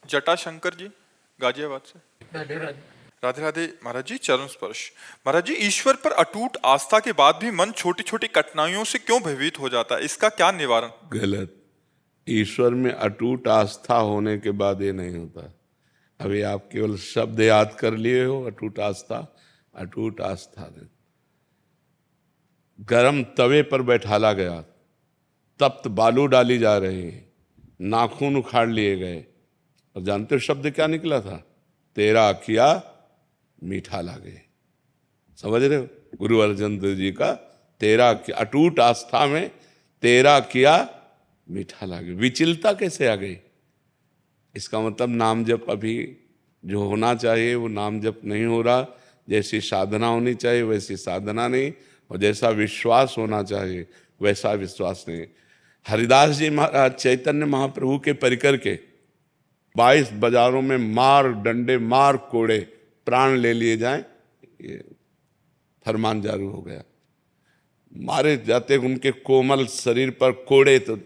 जटाशंकर जी गाजियाबाद से। राधे राधे। राधे राधे महाराज जी। चरण स्पर्श। महाराज जी, ईश्वर पर अटूट आस्था के बाद भी मन छोटी छोटी कठिनाइयों से क्यों भयभीत हो जाता है, इसका क्या निवारण? गलत। ईश्वर में अटूट आस्था होने के बाद ये नहीं होता। अभी आप केवल शब्द याद कर लिए हो, अटूट आस्था। अटूट आस्था नहीं। गरम तवे पर बैठाला गया, तप्त बालू डाली जा रही है, नाखून उखाड़ लिए गए, और जानते हो शब्द क्या निकला था? तेरा किया मीठा लागे। समझ रहे हो? गुरु अर्जन देव जी का तेरा किया, अटूट आस्था में तेरा किया मीठा लागे। विचलता कैसे आ गई? इसका मतलब नाम जप अभी जो होना चाहिए वो नाम जप नहीं हो रहा। जैसी साधना होनी चाहिए वैसी साधना नहीं, और जैसा विश्वास होना चाहिए वैसा विश्वास नहीं। हरिदास जी महाराज चैतन्य महाप्रभु के परिकर के 22 बाजारों में मार डंडे मार कोड़े प्राण ले लिए जाएं, ये फरमान जारी हो गया। मारे जाते उनके कोमल शरीर पर कोड़े तो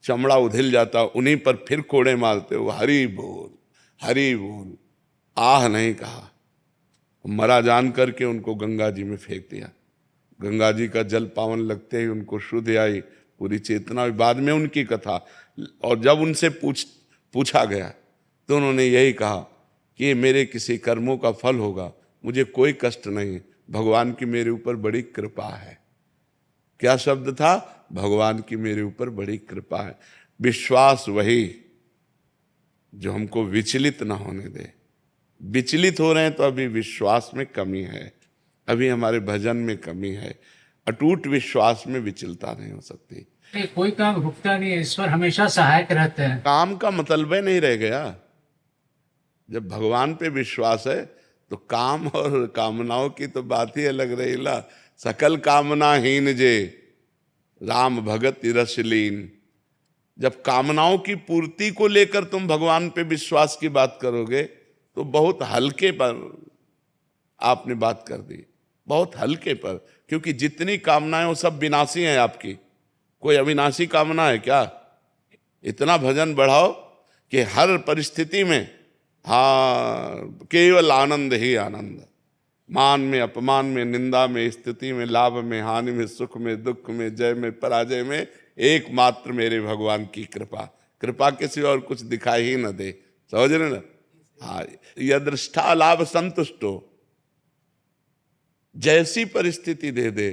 चमड़ा उधिल जाता, उन्हीं पर फिर कोड़े मारते हो, हरि बोल हरि बोल। आह नहीं कहा, मरा जान करके उनको गंगा जी में फेंक दिया। गंगा जी का जल पावन लगते ही उनको शुद्ध आई, पूरी चेतना हुई। बाद में उनकी कथा, और जब उनसे पूछा गया तो उन्होंने यही कहा कि ये मेरे किसी कर्मों का फल होगा, मुझे कोई कष्ट नहीं, भगवान की मेरे ऊपर बड़ी कृपा है। क्या शब्द था? भगवान की मेरे ऊपर बड़ी कृपा है। विश्वास वही जो हमको विचलित ना होने दे। विचलित हो रहे हैं तो अभी विश्वास में कमी है, अभी हमारे भजन में कमी है। अटूट विश्वास में विचलता नहीं हो सकती। कोई काम रुकता नहीं है, ईश्वर हमेशा सहायक रहते हैं। काम का मतलब ही नहीं रह गया। जब भगवान पे विश्वास है तो काम और कामनाओं की तो बात ही अलग रही ला। सकल कामनाहीन जे राम भगत रसलीन। जब कामनाओं की पूर्ति को लेकर तुम भगवान पे विश्वास की बात करोगे तो बहुत हल्के पर आपने बात कर दी, बहुत हल्के पर। क्योंकि जितनी कामनाएं वो सब विनाशी हैं आपकी, कोई अविनाशी कामना है क्या? इतना भजन बढ़ाओ कि हर परिस्थिति में हाँ केवल आनंद ही आनंद। मान में अपमान में, निंदा में स्थिति में, लाभ में हानि में, सुख में दुख में, जय में पराजय में, एकमात्र मेरे भगवान की कृपा। कृपा के सिवा और कुछ दिखाई ही न दे। समझ रहे ना? हाँ, यदृष्टा लाभ संतुष्टो, जैसी परिस्थिति दे दे।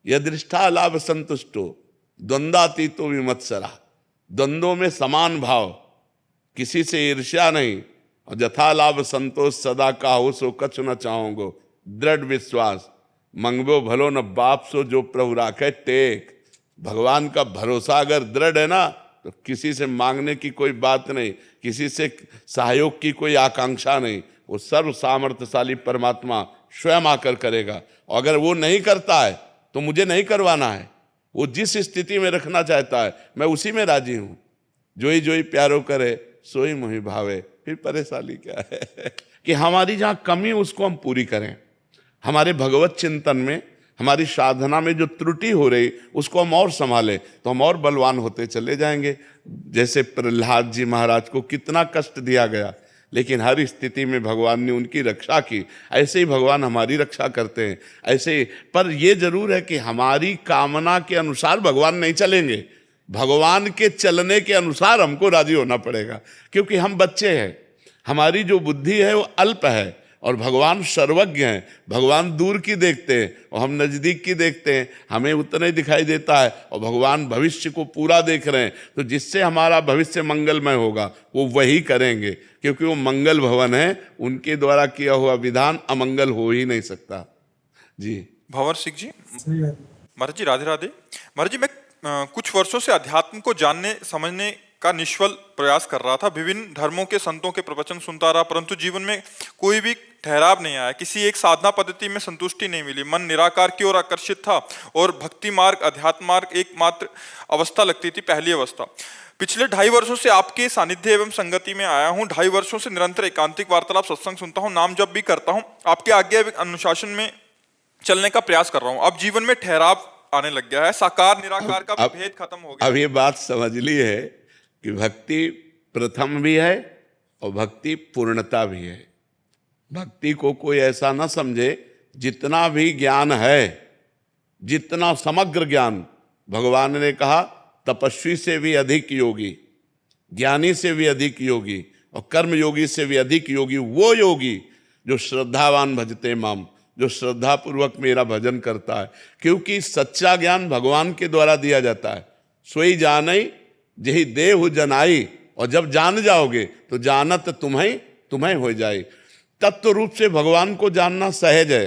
यदृष्टा लाभ संतुष्टो द्वंद्वातीतो विमत्सरा। द्वंद्वों में समान भाव, किसी से ईर्ष्या नहीं, और जथा लाभ संतोष सदा काहू सो कछु न चाहोगो। दृढ़ विश्वास मंगबो भलो न बाप सो जो प्रभु राखे टेक। भगवान का भरोसा अगर दृढ़ है ना तो किसी से मांगने की कोई बात नहीं, किसी से सहयोग की कोई आकांक्षा नहीं। वो सर्व सामर्थ्यशाली परमात्मा स्वयं आकर करेगा। और अगर वो नहीं करता है तो मुझे नहीं करवाना है। वो जिस स्थिति में रखना चाहता है मैं उसी में राजी हूं। जोई जोई प्यारो करे सोई मोहि भावे। फिर परेशानी क्या है? कि हमारी जहां कमी उसको हम पूरी करें। हमारे भगवत चिंतन में, हमारी साधना में जो त्रुटि हो रही उसको हम और संभालें तो हम और बलवान होते चले जाएंगे। जैसे प्रहलाद जी महाराज को कितना कष्ट दिया गया, लेकिन हर स्थिति में भगवान ने उनकी रक्षा की। ऐसे ही भगवान हमारी रक्षा करते हैं। ऐसे ही, पर यह जरूर है कि हमारी कामना के अनुसार भगवान नहीं चलेंगे। भगवान के चलने के अनुसार हमको राजी होना पड़ेगा, क्योंकि हम बच्चे हैं। हमारी जो बुद्धि है वो अल्प है, और भगवान सर्वज्ञ हैं। भगवान दूर की देखते हैं और हम नजदीक की देखते हैं। हमें उतना ही दिखाई देता है, और भगवान भविष्य को पूरा देख रहे हैं। तो जिससे हमारा भविष्य मंगलमय होगा वो वही करेंगे, क्योंकि वो मंगल भवन है। उनके द्वारा किया हुआ विधान अमंगल हो ही नहीं सकता। जी भंवर सिंह जी। महाराज जी राधे राधे। महाराज जी, मैं कुछ वर्षों से अध्यात्म को जानने समझने का निष्फल प्रयास कर रहा था। विभिन्न धर्मों के संतों के प्रवचन सुनता रहा, परंतु जीवन में कोई भी ठहराव नहीं आया। किसी एक साधना पद्धति में संतुष्टि नहीं मिली। मन निराकार की ओर आकर्षित था, और भक्ति मार्ग अध्यात्म मार्ग एकमात्र अवस्था लगती थी, पहली अवस्था। पिछले 2.5 वर्षों से आपके सानिध्य एवं संगति में आया हूँ। 2.5 वर्षों से निरंतर एकांतिक वार्तालाप सत्संग सुनता हूँ, नाम जप भी करता हूँ, आपके आज्ञा एवं अनुशासन में चलने का प्रयास कर रहा हूँ। अब जीवन में ठहराव आने लग गया है, साकार निराकार का भेद खत्म हो गया। अब ये बात समझ ली है कि भक्ति प्रथम भी है और भक्ति पूर्णता भी है। भक्ति को कोई ऐसा ना समझे, जितना भी ज्ञान है, जितना समग्र ज्ञान, भगवान ने कहा तपस्वी से भी अधिक योगी, ज्ञानी से भी अधिक योगी और कर्म योगी से भी अधिक योगी वो योगी जो श्रद्धावान भजते माम, जो श्रद्धा पूर्वक मेरा भजन करता है। क्योंकि सच्चा ज्ञान भगवान के द्वारा दिया जाता है। सोई जानई जही देहु जनाई, और जब जान जाओगे तो जानत तुम्हें हो जाए। तत्व रूप से भगवान को जानना सहज है,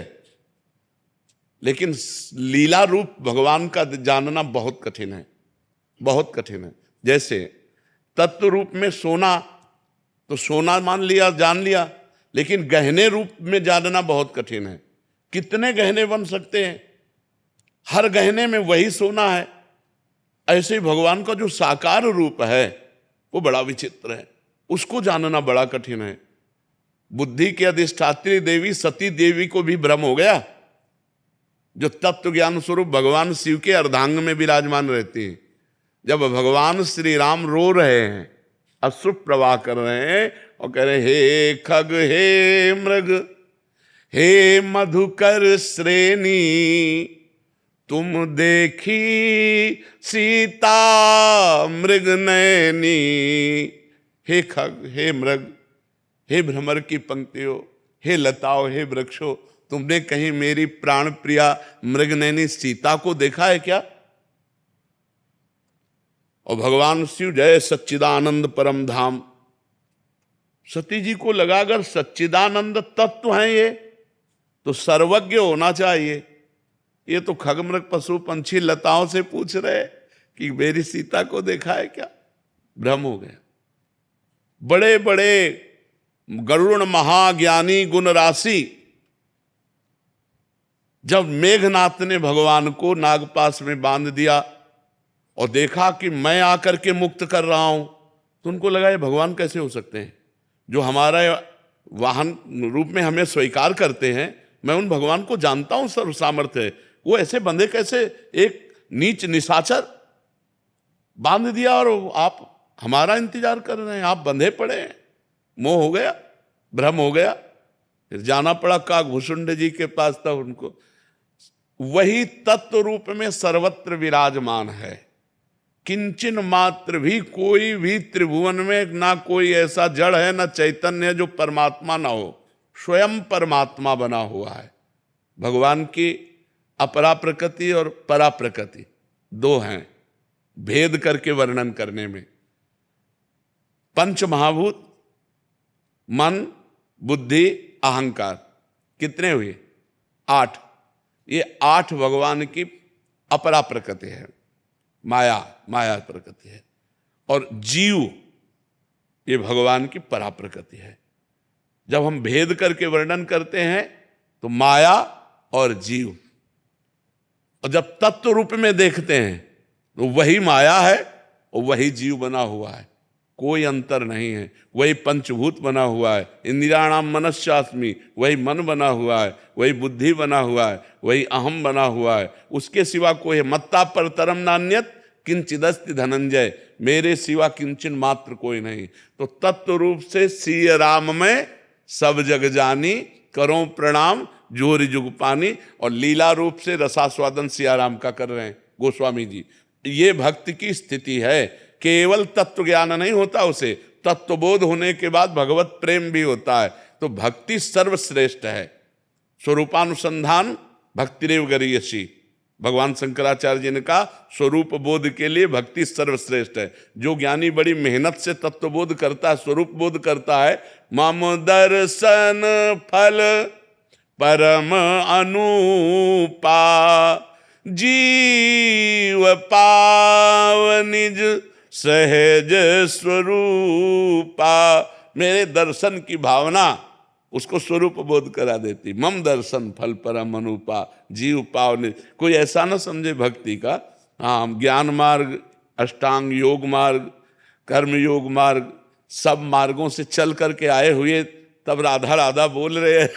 लेकिन लीला रूप भगवान का जानना बहुत कठिन है, बहुत कठिन है। जैसे तत्व रूप में सोना, तो सोना मान लिया, जान लिया, लेकिन गहने रूप में जानना बहुत कठिन है। कितने गहने बन सकते हैं, हर गहने में वही सोना है। ऐसे ही भगवान का जो साकार रूप है वो बड़ा विचित्र है, उसको जानना बड़ा कठिन है। बुद्धि की अधिष्ठात्री देवी सती देवी को भी भ्रम हो गया, जो तत्व ज्ञान स्वरूप भगवान शिव के अर्धांग में विराजमान रहती हैं। जब भगवान श्री राम रो रहे हैं, अश्रु प्रवाह कर रहे हैं और कह रहे हे खग हे मृग हे मधुकर श्रेणी, तुम देखी सीता मृग नयनी। हे खग, हे मृग, हे भ्रमर की पंक्तियों, हे लताओ, हे वृक्षों, तुमने कहीं मेरी प्राण प्रिया मृगनयनी सीता को देखा है क्या? और भगवान शिव जय सच्चिदानंद परम धाम, सती जी को लगा अगर सच्चिदानंद तत्व है ये तो सर्वज्ञ होना चाहिए। ये तो खगमृग पशु पंछी लताओं से पूछ रहे कि मेरी सीता को देखा है क्या? भ्रम हो गया। बड़े बड़े गरुड़ महाज्ञानी गुण राशि, जब मेघनाथ ने भगवान को नागपाश में बांध दिया और देखा कि मैं आकर के मुक्त कर रहा हूं, तो उनको लगा ये भगवान कैसे हो सकते हैं जो हमारा वाहन रूप में हमें स्वीकार करते हैं। मैं उन भगवान को जानता हूं, सर्व सामर्थ्य है, वो ऐसे बंधे कैसे? एक नीच निशाचर बांध दिया और आप हमारा इंतजार कर रहे हैं, आप बंधे पड़े हैं। मोह हो गया, भ्रम हो गया, फिर जाना पड़ा काकभूषुंड जी के पास। तब उनको वही तत्व रूप में सर्वत्र विराजमान है। किंचन मात्र भी कोई भी त्रिभुवन में ना कोई ऐसा जड़ है ना चैतन्य जो परमात्मा ना हो, स्वयं परमात्मा बना हुआ है। भगवान की अपरा प्रकृति और परा प्रकृति दो हैं, भेद करके वर्णन करने में। पंच महाभूत मन, बुद्धि, अहंकार कितने हुए? 8। ये 8 भगवान की अपरा प्रकृति है, माया प्रकृति है। और जीव ये भगवान की परा प्रकृति है। जब हम भेद करके वर्णन करते हैं तो माया और जीव, और जब तत्व रूप में देखते हैं तो वही माया है और वही जीव बना हुआ है, कोई अंतर नहीं है। वही पंचभूत बना हुआ है, इंद्रियाणाम मनस्यास्मि, वही मन बना हुआ है, वही बुद्धि बना हुआ है, वही अहम बना हुआ है। उसके सिवा कोई मत्ता परतरम नान्यत किंचिदस्ति धनंजय, मेरे सिवा किंचन मात्र कोई नहीं। तो तत्व रूप से सिय राम में सब जग जानी, करो प्रणाम जोरी जुग पानी। और लीला रूप से रसास्वादन सियाराम का कर रहे हैं गोस्वामी जी। ये भक्ति की स्थिति है। केवल तत्व ज्ञान नहीं होता, उसे तत्वबोध होने के बाद भगवत प्रेम भी होता है। तो भक्ति सर्वश्रेष्ठ है। स्वरूपानुसंधान भक्तिरेव गरीयसी, भगवान शंकराचार्य जी ने कहा स्वरूप बोध के लिए भक्ति सर्वश्रेष्ठ है। जो ज्ञानी बड़ी मेहनत से तत्वबोध करता है, स्वरूप बोध करता है, मम दर्शन फल परम अनुपा, जीव पाव निज सहज स्वरूपा। मेरे दर्शन की भावना उसको स्वरूप बोध करा देती। मम दर्शन फल परम अनुपा, जीव पावने। कोई ऐसा ना समझे भक्ति का, हाँ ज्ञान मार्ग, अष्टांग योग मार्ग, कर्म योग मार्ग, सब मार्गों से चल करके आए हुए तब राधा राधा बोल रहे हैं।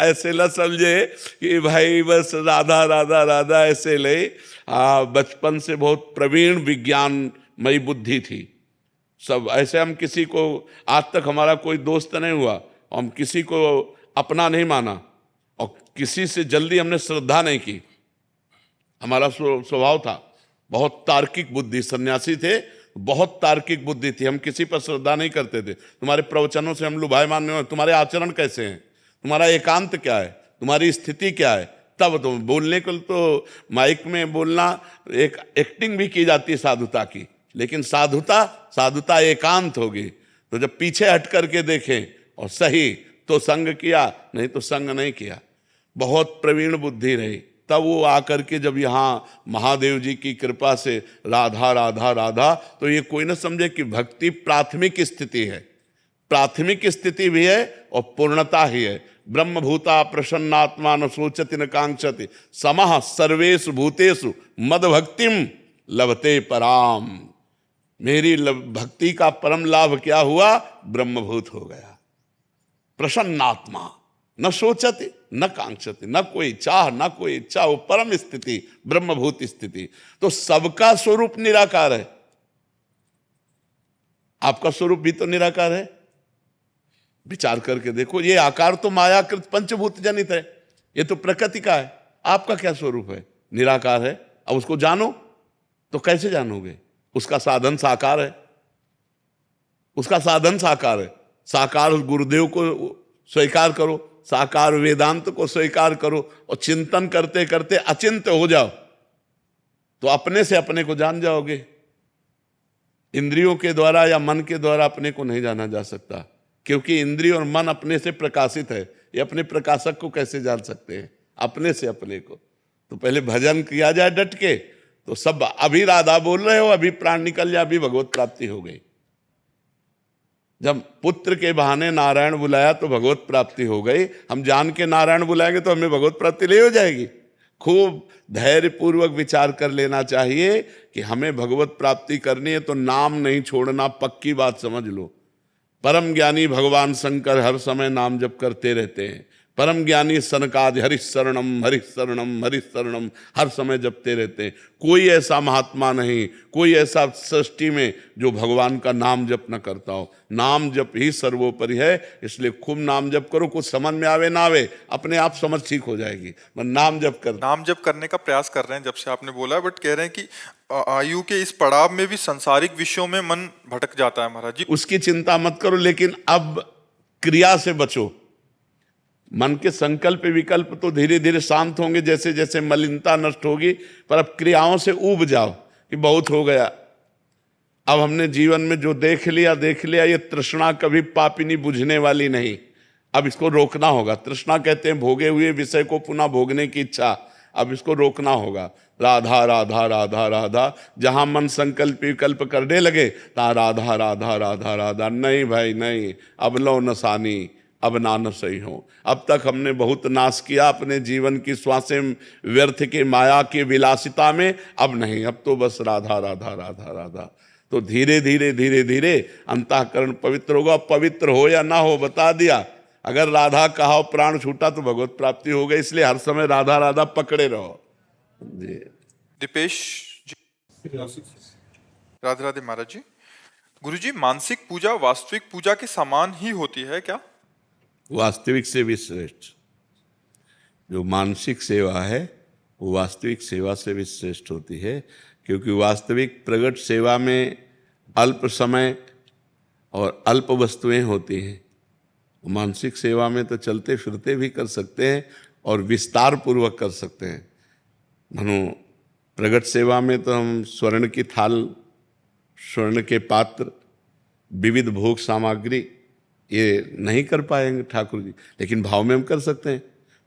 ऐसे न समझे कि भाई बस राधा राधा राधा ऐसे ले। बचपन से बहुत प्रवीण विज्ञानमयी बुद्धि थी, सब ऐसे हम किसी को, आज तक हमारा कोई दोस्त नहीं हुआ, हम किसी को अपना नहीं माना और किसी से जल्दी हमने श्रद्धा नहीं की। हमारा स्वभाव था बहुत तार्किक बुद्धि, सन्यासी थे, बहुत तार्किक बुद्धि थी, हम किसी पर श्रद्धा नहीं करते थे। तुम्हारे प्रवचनों से हम लुभायमान नहीं हो, तुम्हारे आचरण कैसे हैं, तुम्हारा एकांत क्या है, तुम्हारी स्थिति क्या है, तब तुम बोलने को तो माइक में बोलना एक एक्टिंग भी की जाती है साधुता की, लेकिन साधुता एकांत होगी। तो जब पीछे हट करके देखें और सही तो संग किया, नहीं तो संग नहीं किया। बहुत प्रवीण बुद्धि रही, तब वो आकर के जब यहाँ महादेव जी की कृपा से राधा राधा राधा, तो ये कोई न समझे कि भक्ति प्राथमिक स्थिति है, प्राथमिक स्थिति भी है और पूर्णता ही है। ब्रह्मभूता प्रसन्नात्मा न सोचति न कांक्षति समः सर्वेषु भूतेषु मद भक्तिम लभते पराम। मेरी भक्ति का परम लाभ क्या हुआ? ब्रह्मभूत हो गया। प्रसन्नात्मा न सोचति न कांक्षति, न कोई चाह न कोई इच्छा, वो परम स्थिति, ब्रह्मभूत स्थिति। तो सबका स्वरूप निराकार है, आपका स्वरूप भी तो निराकार है। विचार करके देखो, ये आकार तो मायाकृत पंचभूत जनित है, ये तो प्रकृति का है। आपका क्या स्वरूप है? निराकार है। अब उसको जानो तो कैसे जानोगे? उसका साधन साकार है, उसका साधन साकार है। साकार गुरुदेव को स्वीकार करो, साकार वेदांत को स्वीकार करो और चिंतन करते करते अचिंत्य हो जाओ तो अपने से अपने को जान जाओगे। इंद्रियों के द्वारा या मन के द्वारा अपने को नहीं जाना जा सकता, क्योंकि इंद्रिय और मन अपने से प्रकाशित है। ये अपने प्रकाशक को कैसे जान सकते हैं? अपने से अपने को। तो पहले भजन किया जाए डट के, तो सब अभी राधा बोल रहे हो, अभी प्राण निकल जाए, अभी भगवत प्राप्ति हो गई। जब पुत्र के बहाने नारायण बुलाया तो भगवत प्राप्ति हो गई। हम जान के नारायण बुलाएंगे तो हमें भगवत प्राप्ति नहीं हो जाएगी। खूब धैर्य पूर्वक विचार कर लेना चाहिए कि हमें भगवत प्राप्ति करनी है तो नाम नहीं छोड़ना, पक्की बात समझ लो। परम ज्ञानी भगवान शंकर हर समय नाम जप करते रहते हैं। परम ज्ञानी सनकादि हरिशरणम हरिशरणम हरिशरणम हर समय जपते रहते हैं। कोई ऐसा महात्मा नहीं, कोई ऐसा सृष्टि में जो भगवान का नाम जप न करता हो। नाम जप ही सर्वोपरि है, इसलिए खूब नाम जप करो। कुछ समझ में आवे ना आवे, अपने आप समझ ठीक हो जाएगी। नाम जप कर, नाम जप करने का प्रयास कर रहे हैं जब से आपने बोला, बट कह रहे हैं कि आयु के इस पड़ाव में भी सांसारिक विषयों में मन भटक जाता है महाराज जी। उसकी चिंता मत करो, लेकिन अब क्रिया से बचो। मन के संकल्प विकल्प तो धीरे धीरे शांत होंगे जैसे जैसे मलिनता नष्ट होगी, पर अब क्रियाओं से ऊब जाओ कि बहुत हो गया। अब हमने जीवन में जो देख लिया, ये तृष्णा कभी पापिनी बुझने वाली नहीं। अब इसको रोकना होगा। तृष्णा कहते हैं भोगे हुए विषय को पुनः भोगने की इच्छा। अब इसको रोकना होगा। राधा राधा राधा राधा, जहां मन संकल्प विकल्प करने लगे तहां राधा राधा राधा राधा। नहीं भाई नहीं, अब लो नसानी, अब ना न सही हो। अब तक हमने बहुत नाश किया अपने जीवन की श्वासें व्यर्थ के माया की विलासिता में, अब नहीं, अब तो बस राधा राधा राधा राधा। तो धीरे धीरे धीरे धीरे अंतःकरण पवित्र होगा। पवित्र हो या ना हो बता दिया। अगर राधा कहा प्राण छूटा तो भगवत प्राप्ति हो गई। इसलिए हर समय राधा राधा पकड़े रहो जी। दीपेश जी, राधे राधे महाराज जी। गुरुजी, मानसिक पूजा वास्तविक पूजा के समान ही होती है क्या? वास्तविक से भी श्रेष्ठ। जो मानसिक सेवा है वो वास्तविक सेवा से भी श्रेष्ठ होती है, क्योंकि वास्तविक प्रगट सेवा में अल्प समय और अल्प वस्तुएं होती हैं। मानसिक सेवा में तो चलते फिरते भी कर सकते हैं और विस्तार पूर्वक कर सकते हैं। मानो प्रगट सेवा में तो हम स्वर्ण की थाल, स्वर्ण के पात्र, विविध भोग सामग्री ये नहीं कर पाएंगे ठाकुर जी, लेकिन भाव में हम कर सकते हैं।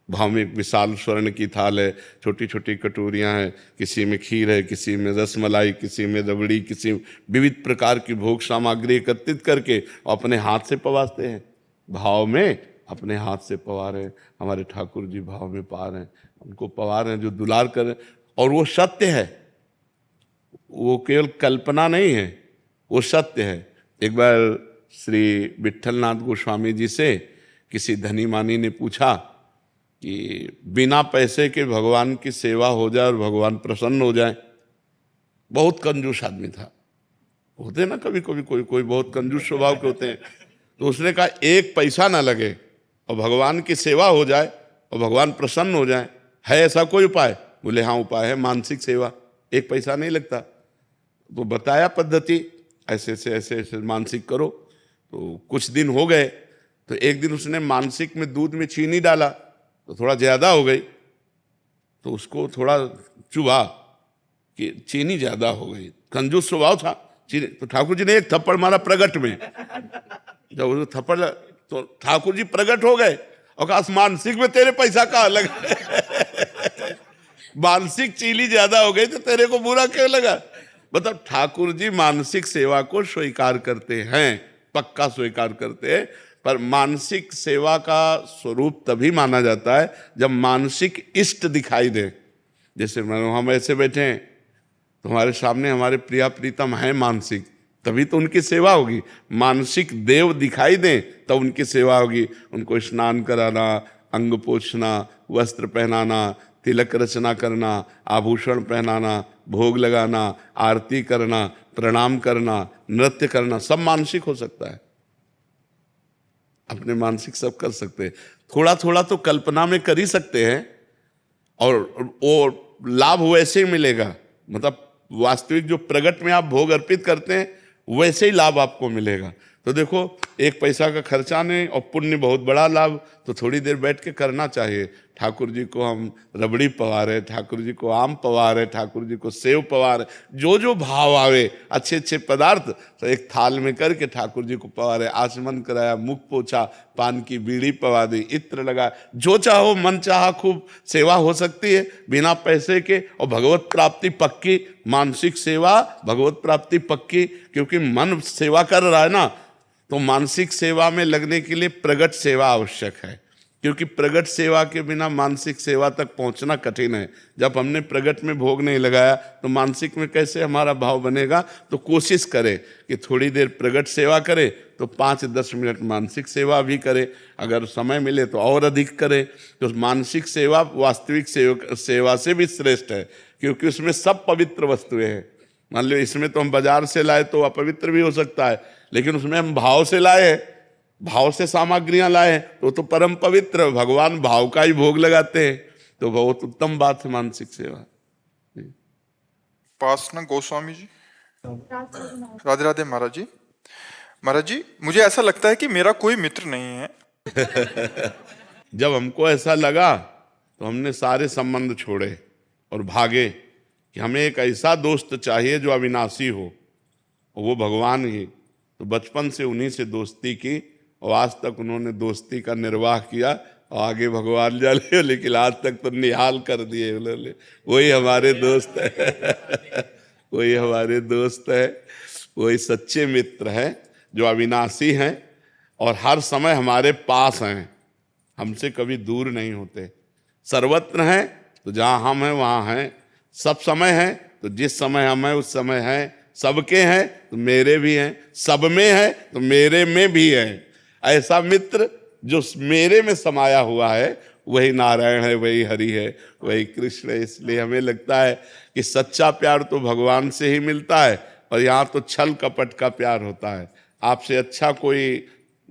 भाव में एक विशाल स्वर्ण की थाल है, छोटी छोटी कटोरियां हैं, किसी में खीर है, किसी में रसमलाई, किसी में रबड़ी, किसी में विविध प्रकार की भोग सामग्री एकत्रित करके अपने हाथ से पवाते हैं। भाव में अपने हाथ से पवा रहे हैं। हमारे ठाकुर जी भाव में पा रहे हैं, उनको पवा रहे हैं जो दुलार कर रहे हैं। और वो सत्य है, वो केवल कल्पना नहीं है, वो सत्य है। एक बार श्री विट्ठलनाथ गोस्वामी जी से किसी धनी मानी ने पूछा कि बिना पैसे के भगवान की सेवा हो जाए और भगवान प्रसन्न हो जाए। बहुत कंजूस आदमी था। होते ना कभी कभी कोई कोई बहुत कंजूस स्वभाव के होते हैं। तो उसने कहा एक पैसा ना लगे और भगवान की सेवा हो जाए और भगवान प्रसन्न हो जाए, है ऐसा कोई उपाय? बोले हाँ उपाय है, मानसिक सेवा, एक पैसा नहीं लगता। तो बताया पद्धति, ऐसे ऐसे ऐसे ऐसे मानसिक करो। तो कुछ दिन हो गए, तो एक दिन उसने मानसिक में दूध में चीनी डाला तो थोड़ा ज़्यादा हो गई, तो उसको थोड़ा चुभा कि चीनी ज़्यादा हो गई, कंजूस स्वभाव था चीनी। तो ठाकुर जी ने एक थप्पड़ मारा प्रगट में। जब वो थप्पड़ तो ठाकुर जी प्रगट हो गए और कहा मानसिक में तेरे पैसा कहाँ लगा? मानसिक चीनी ज्यादा हो गई तो तेरे को बुरा क्यों लगा? मतलब ठाकुर जी मानसिक सेवा को स्वीकार करते हैं, पक्का स्वीकार करते हैं, पर मानसिक सेवा का स्वरूप तभी माना जाता है जब मानसिक इष्ट दिखाई दे। जैसे हम ऐसे बैठे हैं तो हमारे सामने हमारे प्रिया प्रीतम है मानसिक, तभी तो उनकी सेवा होगी। मानसिक देव दिखाई दें तब उनकी सेवा होगी। उनको स्नान कराना, अंग पोछना, वस्त्र पहनाना, तिलक रचना करना, आभूषण पहनाना, भोग लगाना, आरती करना, प्रणाम करना, नृत्य करना, सब मानसिक हो सकता है। अपने मानसिक सब कर सकते हैं। थोड़ा थोड़ा तो कल्पना में कर ही सकते हैं और वो लाभ वैसे ही मिलेगा। मतलब वास्तविक जो प्रगट में आप भोग अर्पित करते हैं वैसे ही लाभ आपको मिलेगा। तो देखो एक पैसा का खर्चा नहीं और पुण्य बहुत बड़ा लाभ, तो थोड़ी देर बैठ के करना चाहिए। ठाकुर जी को हम रबड़ी पवा रहे, ठाकुर जी को आम पवा रहे, ठाकुर जी को सेव पवा रहे, जो जो भाव आवे अच्छे अच्छे पदार्थ तो एक थाल में करके ठाकुर जी को पवा रहे। आचमन कराया, मुख पोछा, पान की बीड़ी पवा दी, इत्र लगा, जो चाहो मन चाहा खूब सेवा हो सकती है बिना पैसे के। और भगवत प्राप्ति पक्की, मानसिक सेवा भगवत प्राप्ति पक्की, क्योंकि मन सेवा कर रहा है ना। तो मानसिक सेवा में लगने के लिए प्रगट सेवा आवश्यक है, क्योंकि प्रगट सेवा के बिना मानसिक सेवा तक पहुंचना कठिन है। जब हमने प्रगट में भोग नहीं लगाया तो मानसिक में कैसे हमारा भाव बनेगा? तो कोशिश करें कि थोड़ी देर प्रगट सेवा करे तो 5-10 मिनट मानसिक सेवा भी करे, अगर समय मिले तो और अधिक करे। तो मानसिक सेवा वास्तविक सेवा से भी श्रेष्ठ है, क्योंकि उसमें सब पवित्र वस्तुएं हैं। मान लो इसमें तो हम बाजार से लाए तो अपवित्र भी हो सकता है, लेकिन उसमें हम भाव से लाए, भाव से सामग्रियां लाए तो परम पवित्र, भगवान भाव का ही भोग लगाते हैं। तो बहुत उत्तम बात है मानसिक सेवा। उपासना गोस्वामी जी। राधे राधे महाराज जी। महाराज जी, मुझे ऐसा लगता है कि मेरा कोई मित्र नहीं है। जब हमको ऐसा लगा तो हमने सारे संबंध छोड़े और भागे कि हमें एक ऐसा दोस्त चाहिए जो अविनाशी हो, और वो भगवान ही। तो बचपन से उन्हीं से दोस्ती की और आज तक उन्होंने दोस्ती का निर्वाह किया, और आगे भगवान जाने, लेकिन आज तक तो निहाल कर दिए उन्होंने। वही हमारे दोस्त है, वही हमारे दोस्त है, वही सच्चे मित्र हैं जो अविनाशी हैं और हर समय हमारे पास हैं, हमसे कभी दूर नहीं होते। सर्वत्र हैं तो जहाँ हम हैं वहाँ हैं, सब समय हैं तो जिस समय हम हैं उस समय हैं, सबके हैं तो मेरे भी हैं, सब में है तो मेरे में भी है। ऐसा मित्र जो मेरे में समाया हुआ है वही नारायण है, वही हरि है, वही कृष्ण है। इसलिए हमें लगता है कि सच्चा प्यार तो भगवान से ही मिलता है, और यहाँ तो छल कपट का प्यार होता है। आपसे अच्छा कोई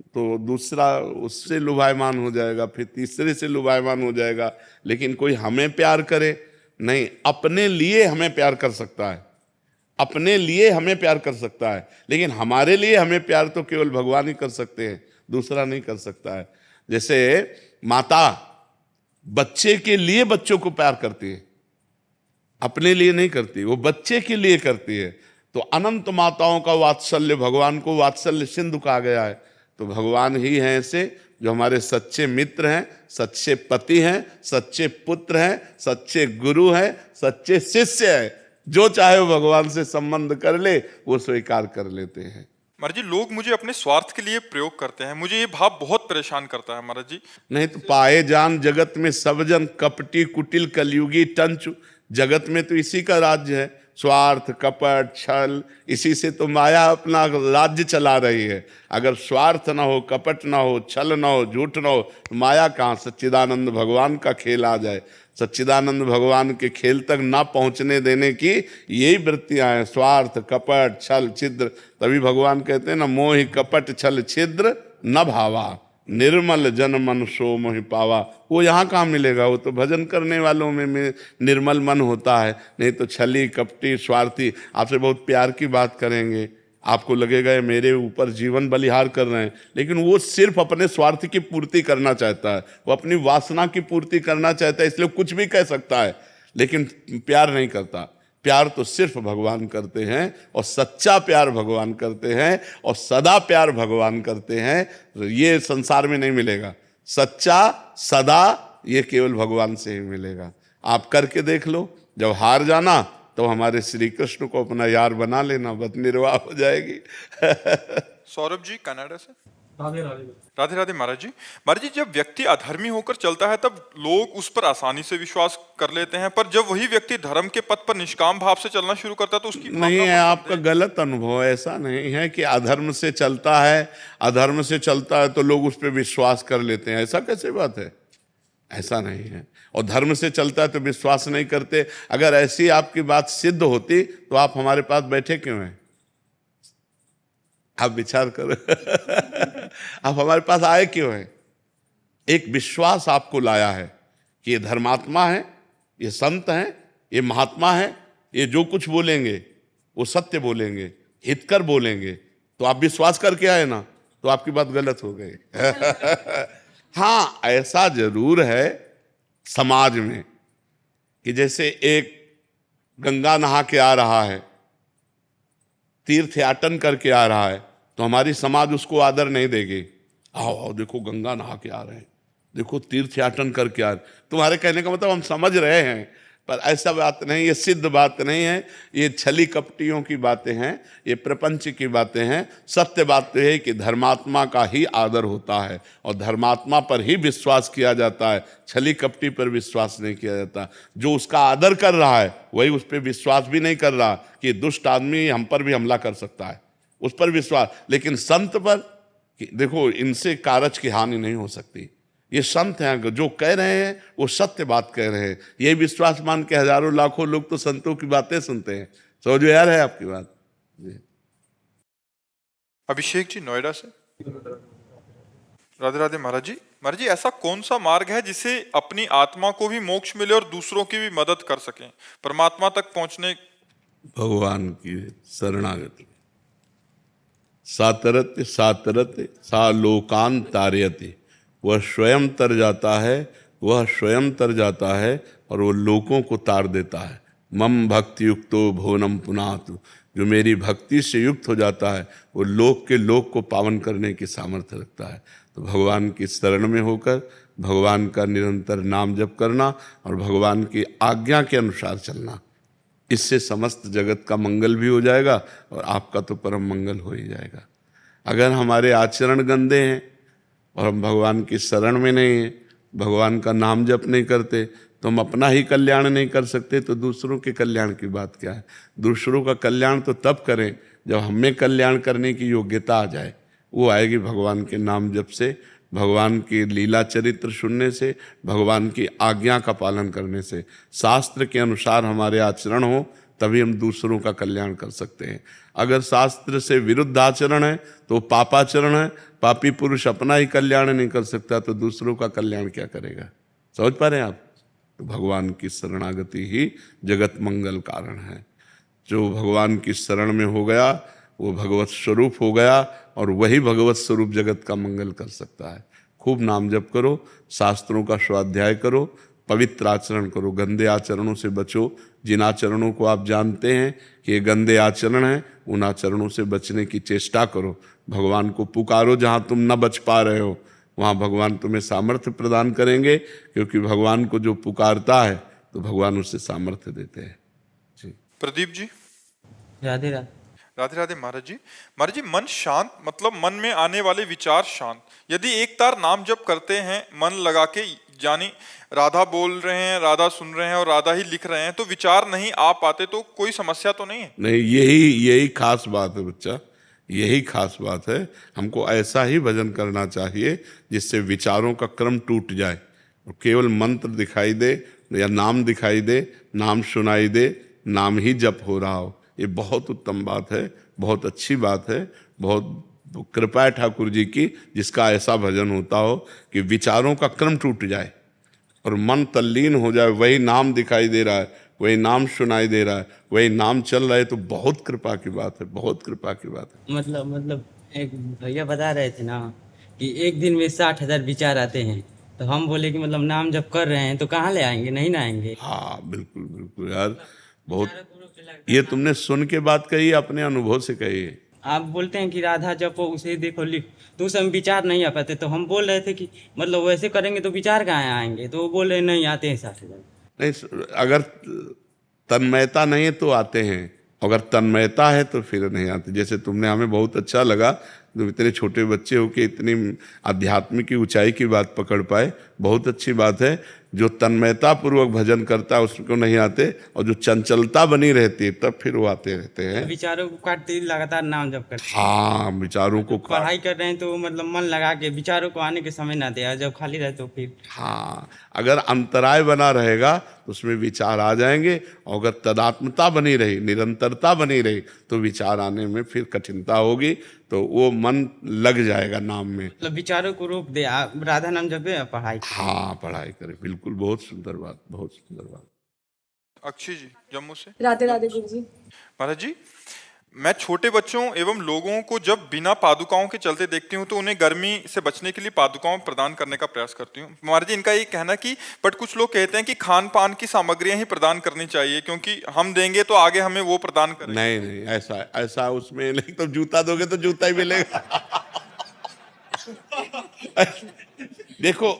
तो दूसरा उससे लुभायमान हो जाएगा, फिर तीसरे से लुभायमान हो जाएगा, लेकिन कोई हमें प्यार करे नहीं। अपने लिए हमें प्यार कर सकता है, अपने लिए हमें प्यार कर सकता है, लेकिन हमारे लिए हमें प्यार तो केवल भगवान ही कर सकते हैं, दूसरा नहीं कर सकता है। जैसे माता बच्चे के लिए बच्चों को प्यार करती है, अपने लिए नहीं करती, वो बच्चे के लिए करती है। तो अनंत माताओं का वात्सल्य, भगवान को वात्सल्य सिंधु कहा गया है। तो भगवान ही हैं ऐसे जो हमारे सच्चे मित्र हैं, सच्चे पति हैं, सच्चे पुत्र हैं, सच्चे गुरु हैं, सच्चे शिष्य हैं। जो चाहे वो भगवान से संबंध कर ले वो स्वीकार कर लेते हैं। महाराज जी, लोग मुझे अपने स्वार्थ के लिए प्रयोग करते हैं, मुझे ये भाव बहुत परेशान करता है महाराज जी। नहीं तो पाए जान जगत में सब जन, कपटी कुटिल कलयुगी टंचु। जगत में तो इसी का राज्य है, स्वार्थ, कपट, छल, इसी से तो माया अपना राज्य चला रही है। अगर स्वार्थ ना हो, कपट ना हो, छल ना हो, झूठ ना हो, तो माया कहाँ? सच्चिदानंद भगवान का खेल आ जाए। सच्चिदानंद भगवान के खेल तक ना पहुंचने देने की यही वृत्तियां हैं, स्वार्थ, कपट, छल, छिद्र। तभी भगवान कहते हैं ना, मोहि कपट छल छिद्र न भावा, निर्मल जन मन सो मोहि पावा। वो यहाँ कहाँ मिलेगा? वो तो भजन करने वालों में निर्मल मन होता है, नहीं तो छली, कपटी, स्वार्थी आपसे बहुत प्यार की बात करेंगे, आपको लगेगा ये मेरे ऊपर जीवन बलिहार कर रहे हैं, लेकिन वो सिर्फ अपने स्वार्थ की पूर्ति करना चाहता है, वो अपनी वासना की पूर्ति करना चाहता है, इसलिए कुछ भी कह सकता है, लेकिन प्यार नहीं करता। प्यार तो सिर्फ भगवान करते हैं, और सच्चा प्यार भगवान करते हैं, और सदा प्यार भगवान करते हैं। ये संसार में नहीं मिलेगा। सच्चा सदा ये केवल भगवान से ही मिलेगा। आप करके देख लो, जब हार जाना तो हमारे श्री कृष्ण को अपना यार बना लेना, बस निर्वाह हो जाएगी। सौरभ जी कनाडा से। राधे राधे। राधे राधे महाराज जी। महाराज जी, जब व्यक्ति अधर्मी होकर चलता है तब लोग उस पर आसानी से विश्वास कर लेते हैं, पर जब वही व्यक्ति धर्म के पथ पर निष्काम भाव से चलना शुरू करता है तो उसकी नहीं है, आपका गलत अनुभव। ऐसा नहीं है कि अधर्म से चलता है, अधर्म से चलता है तो लोग उस पर विश्वास कर लेते हैं, ऐसा कैसे बात है? ऐसा नहीं है। और धर्म से चलता है तो विश्वास नहीं करते। अगर ऐसी आपकी बात सिद्ध होती तो आप हमारे पास बैठे क्यों हैं? आप विचार करो। आप हमारे पास आए क्यों हैं? एक विश्वास आपको लाया है कि ये धर्मात्मा है, ये संत हैं, ये महात्मा है, ये जो कुछ बोलेंगे वो सत्य बोलेंगे, हितकर बोलेंगे, तो आप विश्वास करके आए ना, तो आपकी बात गलत हो गई। हाँ, ऐसा जरूर है समाज में कि जैसे एक गंगा नहा के आ रहा है, तीर्थयाटन करके आ रहा है, तो हमारी समाज उसको आदर नहीं देगी। आओ आओ, देखो गंगा नहा के आ रहे हैं, देखो तीर्थयाटन करके आ रहे। तुम्हारे कहने का मतलब हम समझ रहे हैं, पर ऐसा बात नहीं, ये सिद्ध बात नहीं है, ये छली कपटियों की बातें हैं, ये प्रपंच की बातें हैं। सत्य बात तो है कि धर्मात्मा का ही आदर होता है और धर्मात्मा पर ही विश्वास किया जाता है, छली कपटी पर विश्वास नहीं किया जाता। जो उसका आदर कर रहा है वही उस पर विश्वास भी नहीं कर रहा कि दुष्ट आदमी हम पर भी हमला कर सकता है, उस पर विश्वास। लेकिन संत पर देखो, इनसे कारज की हानि नहीं हो सकती। ये संत हैं, जो कह रहे हैं वो सत्य बात कह रहे हैं। ये विश्वास मान के हजारों लाखों लोग तो संतों की बातें सुनते हैं। समझो यार, है आपकी बात जी। अभिषेक जी नोएडा से। राधे राधे महाराज जी। महाराज जी, ऐसा कौन सा मार्ग है जिसे अपनी आत्मा को भी मोक्ष मिले और दूसरों की भी मदद कर सकें, परमात्मा तक पहुंचने? भगवान की शरणागति। सातरत्य सातरत्य सा लोकान तारयति, वह स्वयं तर जाता है, वह स्वयं तर जाता है और वो लोगों को तार देता है। मम भक्ति युक्तो भुवनम पुनातु, जो मेरी भक्ति से युक्त हो जाता है वो लोक के लोक को पावन करने की सामर्थ्य रखता है। तो भगवान की शरण में होकर भगवान का निरंतर नाम जप करना और भगवान की आज्ञा के अनुसार चलना, इससे समस्त जगत का मंगल भी हो जाएगा और आपका तो परम मंगल हो ही जाएगा। अगर हमारे आचरण गंदे हैं और हम भगवान की शरण में नहीं हैं, भगवान का नाम जप नहीं करते, तो हम अपना ही कल्याण नहीं कर सकते, तो दूसरों के कल्याण की बात क्या है? दूसरों का कल्याण तो तब करें जब हमें कल्याण करने की योग्यता आ जाए। वो आएगी भगवान के नाम जप से, भगवान की लीला चरित्र सुनने से, भगवान की आज्ञा का पालन करने से। शास्त्र के अनुसार हमारे आचरण हो तभी हम दूसरों का कल्याण कर सकते हैं। अगर शास्त्र से विरुद्ध आचरण है तो पापाचरण है। पापी पुरुष अपना ही कल्याण नहीं कर सकता तो दूसरों का कल्याण क्या करेगा? समझ पा रहे हैं आप? तो भगवान की शरणागति ही जगत मंगल कारण है। जो भगवान की शरण में हो गया वो भगवत स्वरूप हो गया और वही भगवत स्वरूप जगत का मंगल कर सकता है। खूब नाम जप करो, शास्त्रों का स्वाध्याय करो, पवित्र आचरण करो, गंदे आचरणों से बचो। जिन आचरणों को आप जानते हैं कि ये गंदे आचरण हैं, उन आचरणों से बचने की चेष्टा करो। भगवान को पुकारो, जहाँ तुम न बच पा रहे हो वहाँ भगवान तुम्हें सामर्थ्य प्रदान करेंगे, क्योंकि भगवान को जो पुकारता है तो भगवान उसे सामर्थ्य देते हैं जी। प्रदीप जी। राधे राधे। राधे राधे महाराज जी। महाराज जी, मन शांत मतलब मन में आने वाले विचार शांत। यदि एक तार नाम जप करते हैं मन लगा के, यानी राधा बोल रहे हैं, राधा सुन रहे हैं और राधा ही लिख रहे हैं, तो विचार नहीं आ पाते तो कोई समस्या तो नहीं है? नहीं, यही खास बात है बच्चा, यही खास बात है। हमको ऐसा ही भजन करना चाहिए जिससे विचारों का क्रम टूट जाए और केवल मंत्र दिखाई दे या नाम दिखाई दे, नाम सुनाई दे, नाम ही जप हो रहा हो। ये बहुत उत्तम बात है, बहुत अच्छी बात है, बहुत कृपा है ठाकुर जी की जिसका ऐसा भजन होता हो कि विचारों का क्रम टूट जाए और मन तल्लीन हो जाए। वही नाम दिखाई दे रहा है, वही नाम सुनाई दे रहा है, वही नाम चल रहा है, तो बहुत कृपा की बात है, बहुत कृपा की बात है। मतलब एक भैया बता रहे थे ना कि एक दिन में 60,000 विचार आते हैं, तो हम बोले कि मतलब नाम जब कर रहे हैं तो कहाँ ले आएंगे, नहीं ना आएंगे। हाँ बिल्कुल बिल्कुल यार, बहुत। ये तुमने सुन के बात कही, अपने अनुभव से कही है। आप बोलते हैं कि राधा जपो उसे देखो लिख, तो उस समय विचार नहीं आ पाते, तो हम बोल रहे थे कि मतलब वैसे करेंगे तो विचार कहाँ आएंगे, तो वो बोल रहे नहीं आते हैं 60,000। नहीं, अगर तन्मयता नहीं है तो आते हैं, अगर तन्मयता है तो फिर नहीं आते। जैसे तुमने, हमें बहुत अच्छा लगा, तुम इतने छोटे बच्चे हो कि इतनी आध्यात्मिक की ऊंचाई की बात पकड़ पाए, बहुत अच्छी बात है। जो तन्मयता पूर्वक भजन करता है उसको नहीं आते, और जो चंचलता बनी रहती है तब फिर वो आते रहते हैं। विचारों को काटते ही लगातार नाम जप करते हैं। हाँ, विचारों को पढ़ाई कर रहे हैं तो मतलब मन लगा के विचारों को आने के समय ना दे, और जब खाली रहे तो फिर। हाँ, अगर अंतराय बना रहेगा तो उसमें विचार आ जाएंगे, और अगर तदात्मता बनी रही, निरंतरता बनी रही, तो विचार आने में फिर कठिनता होगी, तो वो मन लग जाएगा नाम में। मतलब विचारों को रोक दे, आप राधा नाम जपे और पढ़ाई करें। हाँ, पढ़ाई करें, बिल्कुल, बहुत सुंदर बात, बहुत सुंदर बात। अक्षय जी जम्मू से। राधे राधे गुरु जी। महाराज जी, मैं छोटे बच्चों एवं लोगों को जब बिना पादुकाओं के चलते देखती हूँ तो उन्हें गर्मी से बचने के लिए पादुकाओं प्रदान करने का प्रयास करती हूँ। महाराज जी, इनका ये कहना कि बट कुछ लोग कहते हैं कि खान पान की सामग्रियां ही प्रदान करनी चाहिए, क्योंकि हम देंगे तो आगे हमें वो प्रदान करें। नहीं नहीं, ऐसा उसमें नहीं, तो जूता दोगे तो जूता ही मिलेगा। देखो,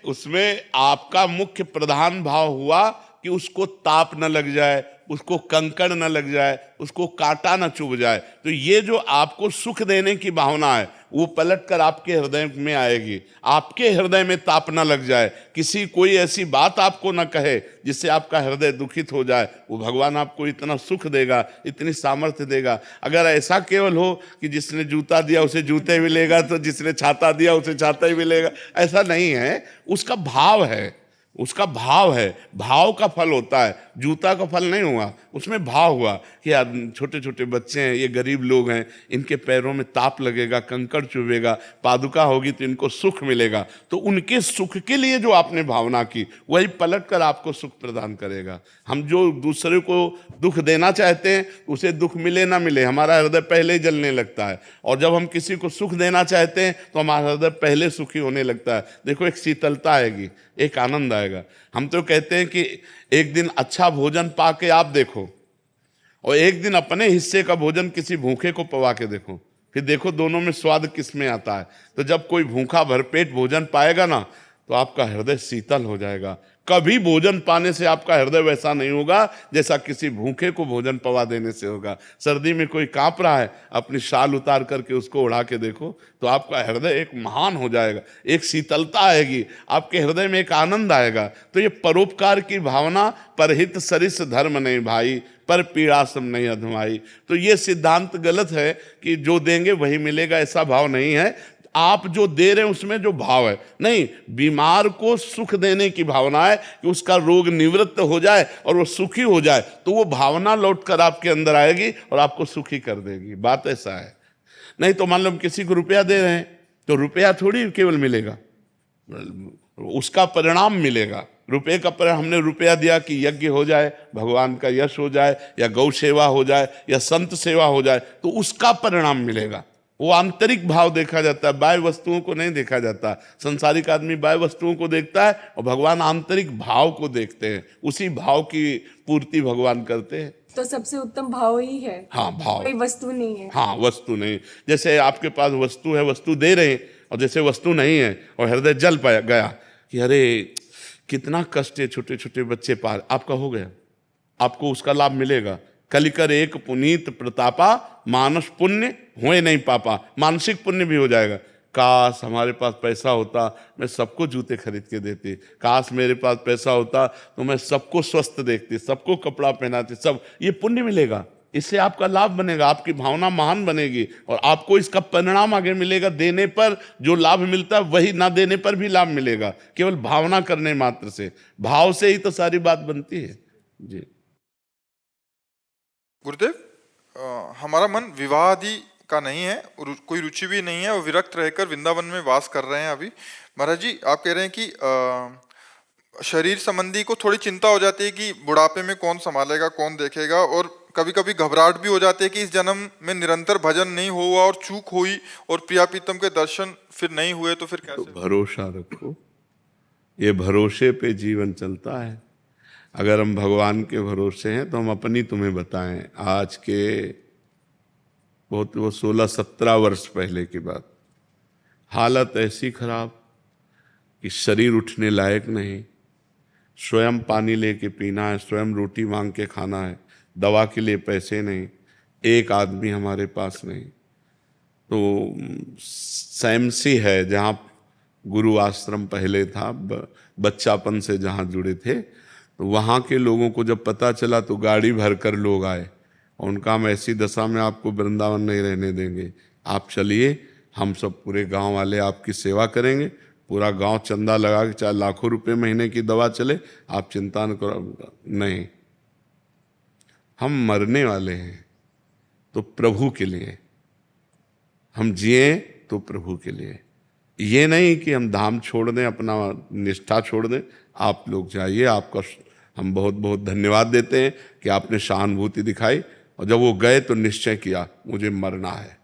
उसमें आपका मुख्य प्रधान भाव हुआ कि उसको ताप न लग जाए, उसको कंकड़ न लग जाए, उसको कांटा न चुभ जाए। तो ये जो आपको सुख देने की भावना है वो पलट कर आपके हृदय में आएगी। आपके हृदय में ताप न लग जाए, किसी कोई ऐसी बात आपको न कहे जिससे आपका हृदय दुखित हो जाए, वो भगवान आपको इतना सुख देगा, इतनी सामर्थ्य देगा। अगर ऐसा केवल हो कि जिसने जूता दिया उसे जूते मिलेगा, तो जिसने छाता दिया उसे छाता ही मिलेगा, ऐसा नहीं है। उसका भाव है, उसका भाव है, भाव का फल होता है, जूता का फल नहीं हुआ, उसमें भाव हुआ कि यार छोटे छोटे बच्चे हैं, ये गरीब लोग हैं, इनके पैरों में ताप लगेगा, कंकड़ चुभेगा, पादुका होगी तो इनको सुख मिलेगा। तो उनके सुख के लिए जो आपने भावना की वही पलट कर आपको सुख प्रदान करेगा। हम जो दूसरे को दुख देना चाहते हैं उसे दुख मिले ना मिले, हमारा हृदय पहले ही जलने लगता है, और जब हम किसी को सुख देना चाहते हैं तो हमारा हृदय पहले सुखी होने लगता है। देखो, एक शीतलता आएगी, एक आनंद आएगा। हम तो कहते हैं कि एक दिन अच्छा भोजन पा के आप देखो, और एक दिन अपने हिस्से का भोजन किसी भूखे को पवा के देखो, फिर देखो दोनों में स्वाद किस में आता है। तो जब कोई भूखा भरपेट भोजन पाएगा ना, तो आपका हृदय शीतल हो जाएगा। कभी भोजन पाने से आपका हृदय वैसा नहीं होगा जैसा किसी भूखे को भोजन पवा देने से होगा। सर्दी में कोई कांप रहा है, अपनी शाल उतार करके उसको उड़ा के देखो, तो आपका हृदय एक महान हो जाएगा, एक शीतलता आएगी, आपके हृदय में एक आनंद आएगा। तो ये परोपकार की भावना, परहित सरिस धर्म नहीं भाई, पर पीड़ा सम नहीं अधमाई। तो ये सिद्धांत गलत है कि जो देंगे वही मिलेगा, ऐसा भाव नहीं है। आप जो दे रहे हैं उसमें जो भाव है, नहीं, बीमार को सुख देने की भावना है कि उसका रोग निवृत्त हो जाए और वो सुखी हो जाए, तो वो भावना लौटकर आपके अंदर आएगी और आपको सुखी कर देगी। बात ऐसा है। नहीं तो मान लो हम किसी को रुपया दे रहे हैं तो रुपया थोड़ी केवल मिलेगा, उसका परिणाम मिलेगा। रुपये का परिणाम, हमने रुपया दिया कि यज्ञ हो जाए, भगवान का यश हो जाए, या गौ सेवा हो जाए, या संत सेवा हो जाए, तो उसका परिणाम मिलेगा। वो आंतरिक भाव देखा जाता है, बाह्य वस्तुओं को नहीं देखा जाता। संसारिक आदमी बाह्य वस्तुओं को देखता है और भगवान आंतरिक भाव को देखते हैं, उसी भाव की पूर्ति भगवान करते हैं। तो सबसे उत्तम भाव ही है। हाँ, भाव, कोई वस्तु नहीं है। हाँ, वस्तु नहीं। जैसे आपके पास वस्तु है, वस्तु दे रहे हैं, और जैसे वस्तु नहीं है और हृदय जल पाया गया कि अरे कितना कष्ट है, छोटे छोटे बच्चे पार, आपका हो गया, आपको उसका लाभ मिलेगा। कलिकर एक पुनीत प्रतापा, मानस पुण्य हुए नहीं पापा, मानसिक पुण्य भी हो जाएगा। काश हमारे पास पैसा होता, मैं सबको जूते खरीद के देती, काश मेरे पास पैसा होता तो मैं सबको स्वस्थ देखती, सबको कपड़ा पहनाती, सब। ये पुण्य मिलेगा, इससे आपका लाभ बनेगा, आपकी भावना महान बनेगी और आपको इसका परिणाम आगे मिलेगा। देने पर जो लाभ मिलता है वही ना देने पर भी लाभ मिलेगा, केवल भावना करने मात्र से। भाव से ही तो सारी बात बनती है जी। गुरुदेव, हमारा मन विवाह आदि का नहीं है, कोई रुचि भी नहीं है और विरक्त रहकर वृंदावन में वास कर रहे हैं अभी। महाराज जी, आप कह रहे हैं कि शरीर संबंधी को थोड़ी चिंता हो जाती है कि बुढ़ापे में कौन संभालेगा, कौन देखेगा, और कभी कभी घबराहट भी हो जाती है कि इस जन्म में निरंतर भजन नहीं हुआ और चूक हुई और प्रिया प्रीतम के दर्शन फिर नहीं हुए तो फिर कैसे? तो भरोसा रखो, ये भरोसे पे जीवन चलता है। अगर हम भगवान के भरोसे हैं तो हम अपनी तुम्हें बताएं, आज के बहुत वो 16-17 वर्ष पहले की बात, हालत ऐसी खराब कि शरीर उठने लायक नहीं, स्वयं पानी लेके पीना है, स्वयं रोटी मांग के खाना है, दवा के लिए पैसे नहीं, एक आदमी हमारे पास नहीं। तो सैमसी है जहाँ गुरु आश्रम पहले था, बच्चापन से जहाँ जुड़े थे, तो वहाँ के लोगों को जब पता चला तो गाड़ी भर कर लोग आए और उनका हम ऐसी दशा में आपको वृंदावन नहीं रहने देंगे, आप चलिए, हम सब पूरे गांव वाले आपकी सेवा करेंगे, पूरा गांव चंदा लगा के, चाहे लाखों रुपए महीने की दवा चले, आप चिंता न करो। नहीं, हम मरने वाले हैं तो प्रभु के लिए, हम जिए तो प्रभु के लिए। ये नहीं कि हम धाम छोड़ दें, अपना निष्ठा छोड़ दें। आप लोग जाइए, आपका हम बहुत बहुत धन्यवाद देते हैं कि आपने सहानुभूति दिखाई, और जब वो गए तो निश्चय किया मुझे मरना है।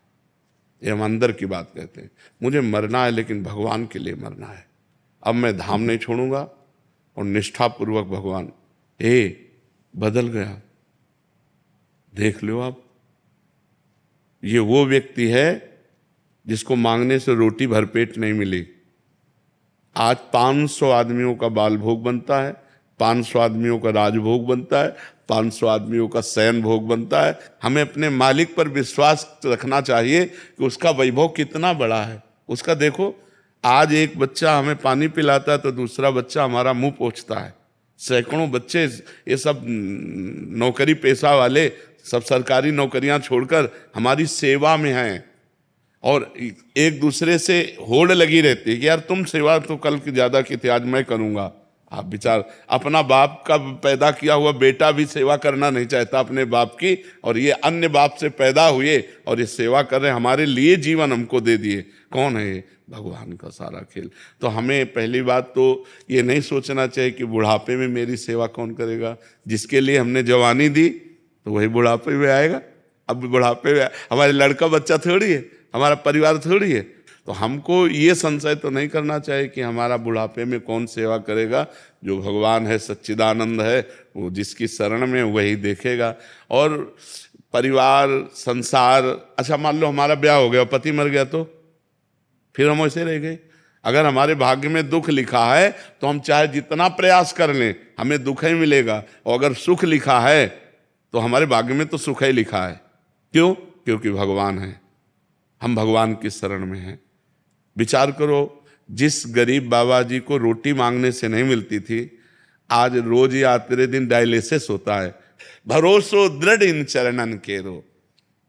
ये हम अंदर की बात कहते हैं, मुझे मरना है लेकिन भगवान के लिए मरना है। अब मैं धाम नहीं छोड़ूंगा, और निष्ठापूर्वक भगवान बदल गया। देख लो आप, ये वो व्यक्ति है जिसको मांगने से रोटी भरपेट नहीं मिली। आज 500 आदमियों का बाल भोग बनता है, 500 आदमियों का राजभोग बनता है, 500 आदमियों का शयन भोग बनता है। हमें अपने मालिक पर विश्वास रखना चाहिए कि उसका वैभव कितना बड़ा है। उसका देखो, आज एक बच्चा हमें पानी पिलाता है तो दूसरा बच्चा हमारा मुंह पोंछता है। सैकड़ों बच्चे, ये सब नौकरी पेशा वाले, सब सरकारी नौकरियां छोड़कर हमारी सेवा में हैं, और एक दूसरे से होड़ लगी रहती है कि यार तुम सेवा तो कल की ज़्यादा की थी, आज मैं करूँगा। आप विचार, अपना बाप का पैदा किया हुआ बेटा भी सेवा करना नहीं चाहता अपने बाप की, और ये अन्य बाप से पैदा हुए और ये सेवा कर रहे, हमारे लिए जीवन हमको दे दिए। कौन है ये? भगवान का सारा खेल। तो हमें पहली बात तो ये नहीं सोचना चाहिए कि बुढ़ापे में मेरी सेवा कौन करेगा। जिसके लिए हमने जवानी दी तो वही बुढ़ापे में आएगा। अब बुढ़ापे में हमारे लड़का बच्चा थोड़ी है, हमारा परिवार थोड़ी है। तो हमको ये संशय तो नहीं करना चाहिए कि हमारा बुढ़ापे में कौन सेवा करेगा। जो भगवान है, सच्चिदानंद है, वो जिसकी शरण में वही देखेगा। और परिवार, संसार, अच्छा मान लो हमारा ब्याह हो गया, पति मर गया, तो फिर हम ऐसे रह गए। अगर हमारे भाग्य में दुख लिखा है तो हम चाहे जितना प्रयास कर लें हमें दुख ही मिलेगा, और अगर सुख लिखा है तो हमारे भाग्य में तो सुख ही लिखा है। क्यों? क्योंकि भगवान है, हम भगवान की शरण में हैं। विचार करो, जिस गरीब बाबा जी को रोटी मांगने से नहीं मिलती थी, आज रोज या तेरे दिन डायलिसिस होता है। भरोसो दृढ़ इन चरणन केरो,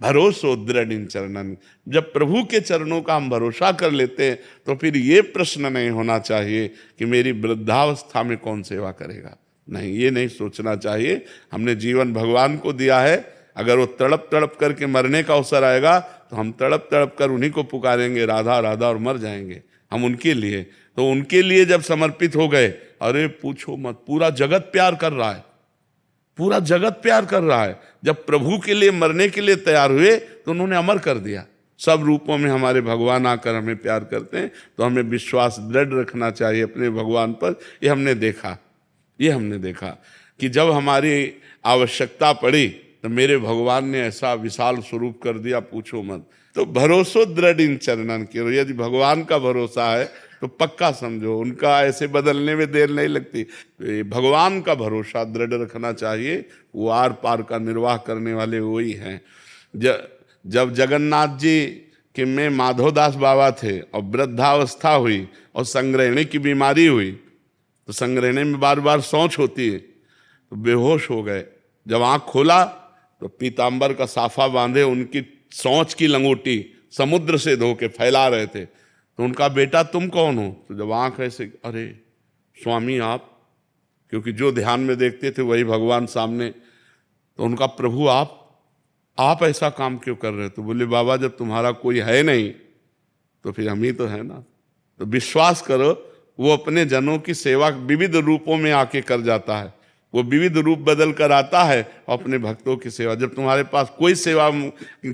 भरोसो दृढ़ इन चरणन। जब प्रभु के चरणों का हम भरोसा कर लेते हैं तो फिर ये प्रश्न नहीं होना चाहिए कि मेरी वृद्धावस्था में कौन सेवा करेगा। नहीं, ये नहीं सोचना चाहिए। हमने जीवन भगवान को दिया है, अगर वो तड़प तड़प करके मरने का अवसर आएगा तो हम तड़प तड़प कर उन्हीं को पुकारेंगे, राधा राधा, और मर जाएंगे हम उनके लिए। तो उनके लिए जब समर्पित हो गए, अरे पूछो मत, पूरा जगत प्यार कर रहा है, पूरा जगत प्यार कर रहा है। जब प्रभु के लिए मरने के लिए तैयार हुए तो उन्होंने अमर कर दिया। सब रूपों में हमारे भगवान आकर हमें प्यार करते हैं, तो हमें विश्वास दृढ़ रखना चाहिए अपने भगवान पर। ये हमने देखा कि जब हमारी आवश्यकता पड़ी तो मेरे भगवान ने ऐसा विशाल स्वरूप कर दिया, पूछो मत। तो भरोसो दृढ़ इन चरणन के, यदि भगवान का भरोसा है तो पक्का समझो उनका ऐसे बदलने में देर नहीं लगती। भगवान का भरोसा दृढ़ रखना चाहिए, वो आर पार का निर्वाह करने वाले वही हैं। जब जगन्नाथ जी कि मैं माधवदास बाबा थे और वृद्धावस्था हुई और संग्रहणी की बीमारी हुई, तो संग्रहणी में बार बार सोच होती है, तो बेहोश हो गए। जब आँख खोला तो पीताम्बर का साफा बांधे उनकी सोच की लंगोटी समुद्र से धो के फैला रहे थे। तो उनका बेटा तुम कौन हो? तो जब आँख ऐसे, अरे स्वामी आप, क्योंकि जो ध्यान में देखते थे वही भगवान सामने। तो उनका प्रभु आप ऐसा काम क्यों कर रहे हो? तो बोले बाबा जब तुम्हारा कोई है नहीं तो फिर हम ही तो है ना। तो विश्वास करो वो अपने जनों की सेवा विविध रूपों में आके कर जाता है, वो विविध रूप बदल कर आता है अपने भक्तों की सेवा। जब तुम्हारे पास कोई सेवा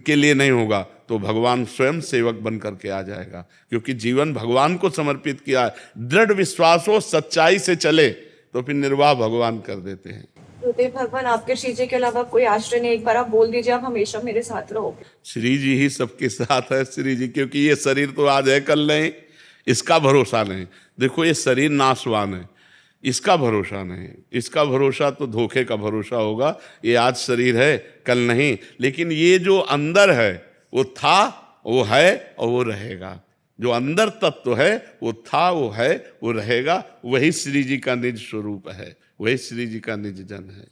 के लिए नहीं होगा तो भगवान स्वयं सेवक बन करके आ जाएगा, क्योंकि जीवन भगवान को समर्पित किया है। दृढ़ विश्वास हो, सच्चाई से चले तो फिर निर्वाह भगवान कर देते हैं। गुरुदेव भगवान आपके श्री जी के अलावा कोई आश्रय नहीं, एक बार आप बोल दीजिए आप हमेशा मेरे साथ रहोगे। श्री जी ही सबके साथ है, श्री जी, क्योंकि ये शरीर तो आज है कल नहीं, इसका भरोसा नहीं। देखो ये शरीर नाशवान है, इसका भरोसा नहीं, इसका भरोसा तो धोखे का भरोसा होगा। ये आज शरीर है कल नहीं, लेकिन ये जो अंदर है वो था, वो है और वो रहेगा। जो अंदर तत्व है वो था, वो है, वो रहेगा। वही श्री जी का निज स्वरूप है, वही श्री जी का निज जन है।